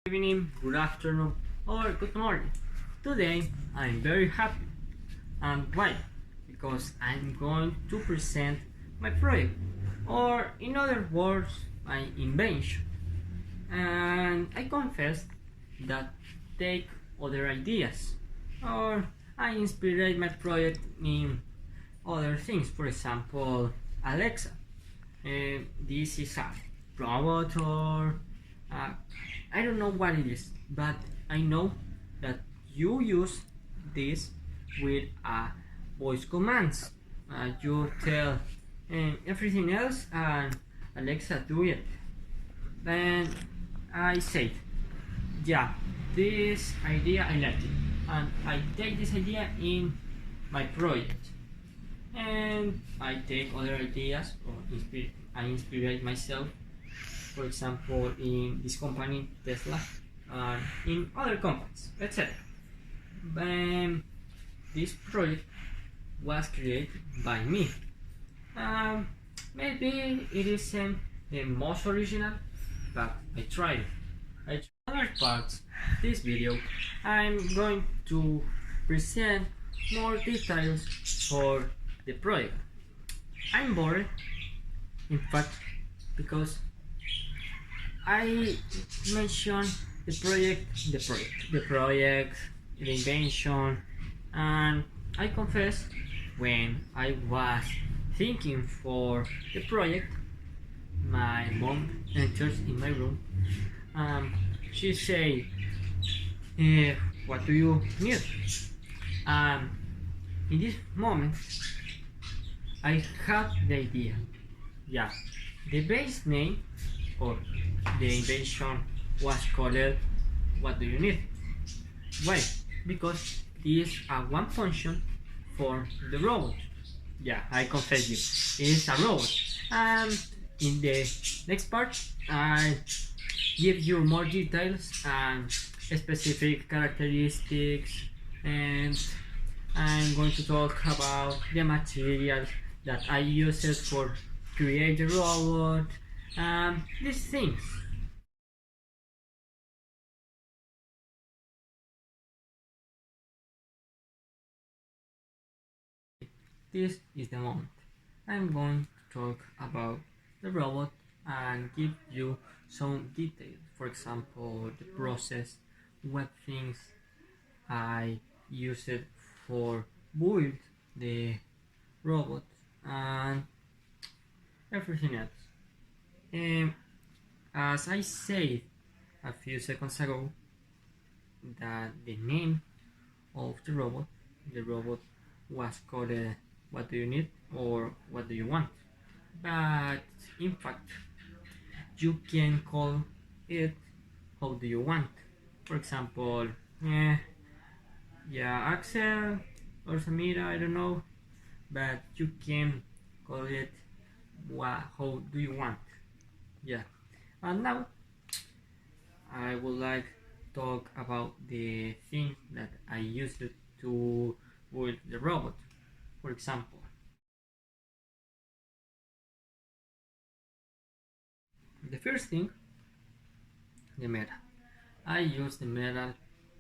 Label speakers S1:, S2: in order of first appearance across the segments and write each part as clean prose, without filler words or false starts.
S1: Good evening, good afternoon, or good morning. Today I'm very happy. And why? Because I'm going to present my project, or in other words, my invention. And I confess that take other ideas, or I inspire my project in other things. For example, Alexa. This is a robot or uh, I don't know what it is, but I know that you use this with voice commands. You tell everything else and Alexa do it. Then I said, yeah, this idea I like it, and I take this idea in my project, and I take other ideas or I inspire myself, for example, in this company Tesla, and in other companies, etc. But this project was created by me. Um, Maybe it isn't the most original, but I tried it. Other parts of this video, I'm going to present more details for the project. I'm bored, in fact, because I mentioned the invention, and I confess when I was thinking for the project, my mom enters in my room. Um, she say, "What do you need?" Um, in this moment, I had the idea. Yeah, the base name or the invention was called "What do you need?" Why? Because this is a one function for the robot. Yeah, I confess you, it is a robot. In the next part, I give you more details and specific characteristics, and I'm going to talk about the materials that I used for create the robot, these things. This is the moment. I'm going to talk about the robot and give you some details. For example, the process, what things I used for build the robot, and everything else. Um, as I said a few seconds ago, that the name of the robot was called "What do you need?" or "What do you want?" But in fact, you can call it "How do you want?" For example, eh, yeah, Axel or Samira, I don't know, but you can call it "How do you want?" Yeah, and now I would like to talk about the things that I used to build the robot. For example, the first thing, the metal. I used the metal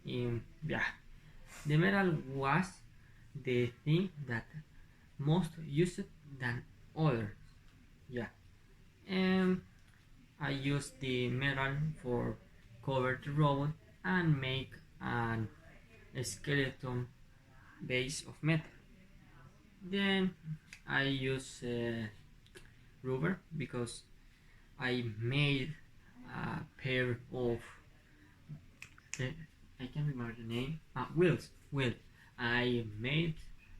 S1: in, yeah, the metal was the thing that most used than others. Yeah, and I used the metal for cover the robot and make an skeleton base of metal. Then I use rubber because I made a pair of I can't remember the name. Wheels. Wheel. I made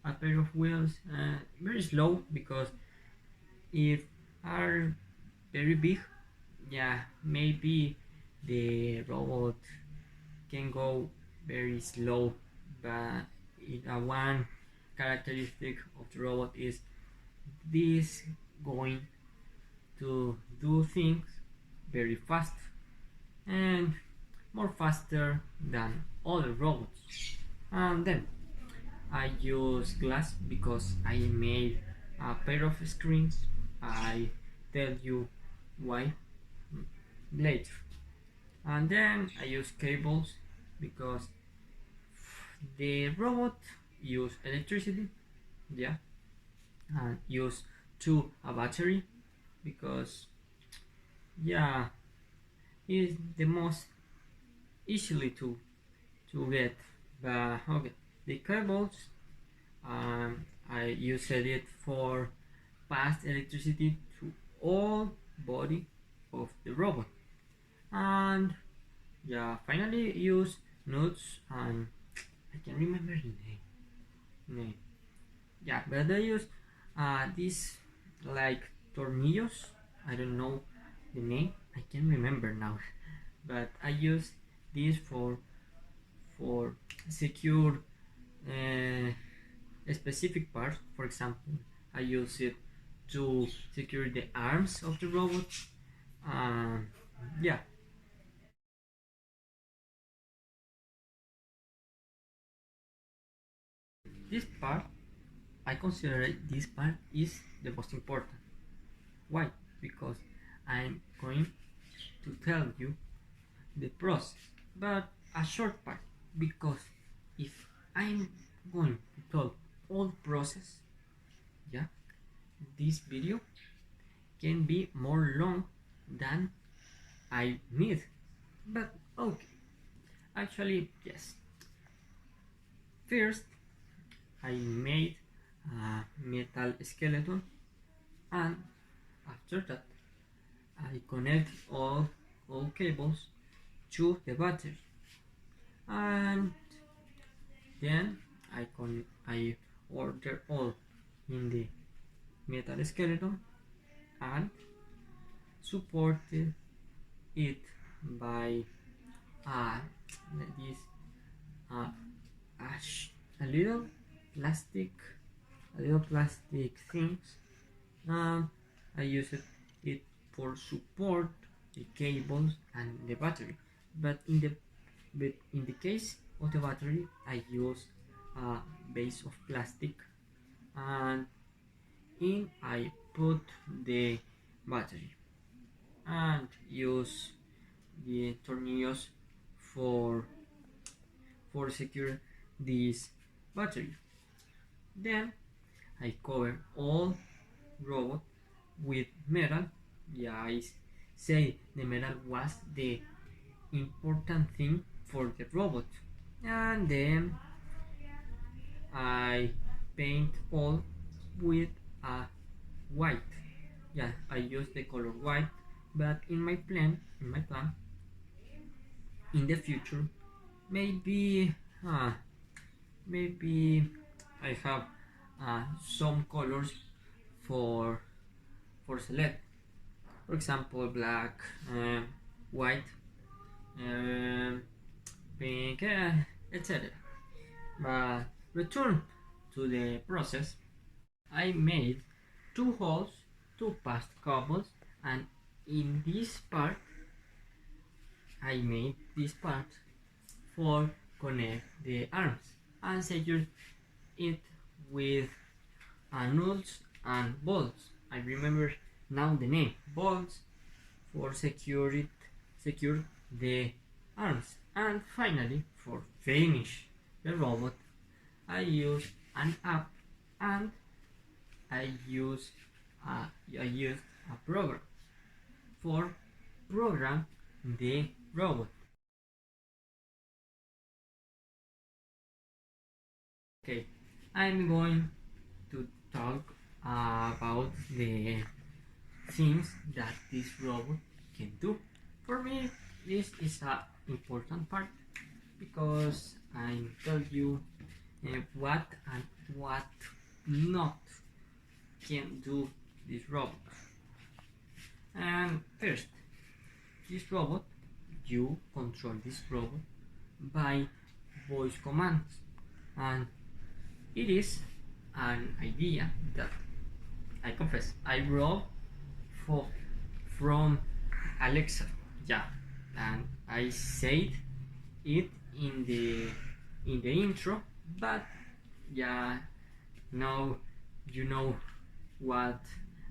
S1: a pair of wheels very slow because if are very big, yeah, maybe the robot can go very slow. But one characteristic of the robot is this going to do things very fast and more faster than other robots. And then I use glass because I made a pair of screens. I tell you why later. And then I use cables because the robot use electricity, yeah, and use to a battery because yeah, it's the most easily to get. But okay, the cables I used it for pass electricity to all body of the robot, and yeah, finally use nuts and I can't remember the name. Yeah, but I use this like tornillos. I don't know the name. I can't remember now. But I use this for secure a specific part. For example, I use it to secure the arms of the robot. Yeah, this part I consider this part is the most important. Why? Because I'm going to tell you the process, but a short part. Because if I'm going to tell all process, yeah, this video can be more long than I need. But okay, actually yes. First, I made a metal skeleton, and after that, I connect all cables to the battery, and then I order all in the metal skeleton and supported it by uh, this uh, a, a little plastic things. um, I used it for support the cables and the battery, but in the case of the battery I use a base of plastic, and in I put the battery and use the tornillos for secure this battery. Then I cover all robot with metal. Yeah, I say the metal was the important thing for the robot. And then I paint all with a white. Yeah, I use the color white, but in my plan, in the future, maybe, uh, maybe I have some colors for select. For example, black, white, um, pink, etc. But return to the process. I made two holes to pass cables, and in this part I made this part for connect the arms and secure it with nuts and bolts. I remember now the name bolts for secure the arms. And finally, for finish the robot, I use an app, and I use I used a program for program the robot. Okay, I'm going to talk about the things that this robot can do. For me, this is an important part because I tell you what and what not can do this robot. And first, this robot, you control this robot by voice commands, and it is an idea that I confess I wrote for from Alexa. Yeah, and I said it in the intro, but yeah, now you know what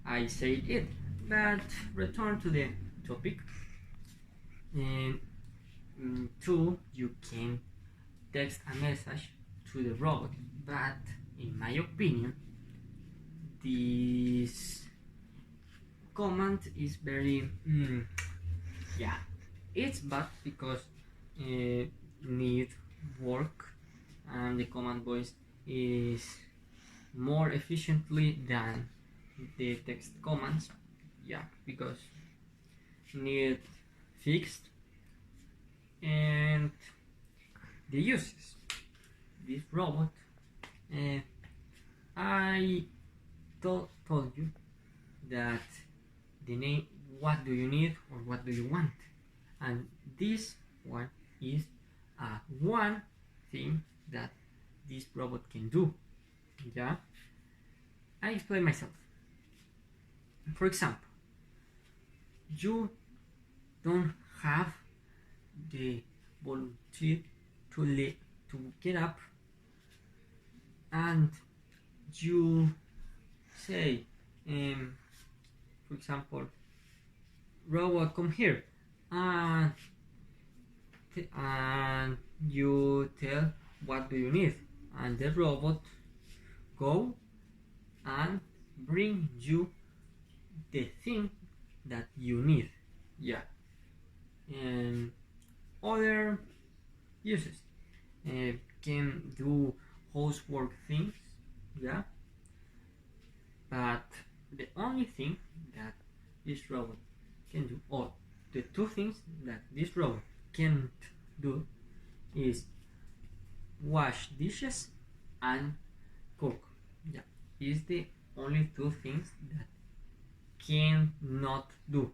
S1: I said it. But return to the topic. And Two, you can text a message to the robot, but in my opinion, this command is very yeah, it's bad because need work, and the command voice is more efficiently than the text commands. Yeah, because need fixed. And the uses this robot, I told you that the name, what do you need or what do you want, and this one is one thing that this robot can do. Yeah, I explain myself. For example, you don't have the volunteer to get up, and you say, for example, robot, come here, and you tell what do you need, and the robot go and bring you the thing that you need. Yeah. And other uses, can do housework things. Yeah, but the only thing that this robot can do, or the two things that this robot can't do, is wash dishes and cook. Yeah, is the only two things that cannot do.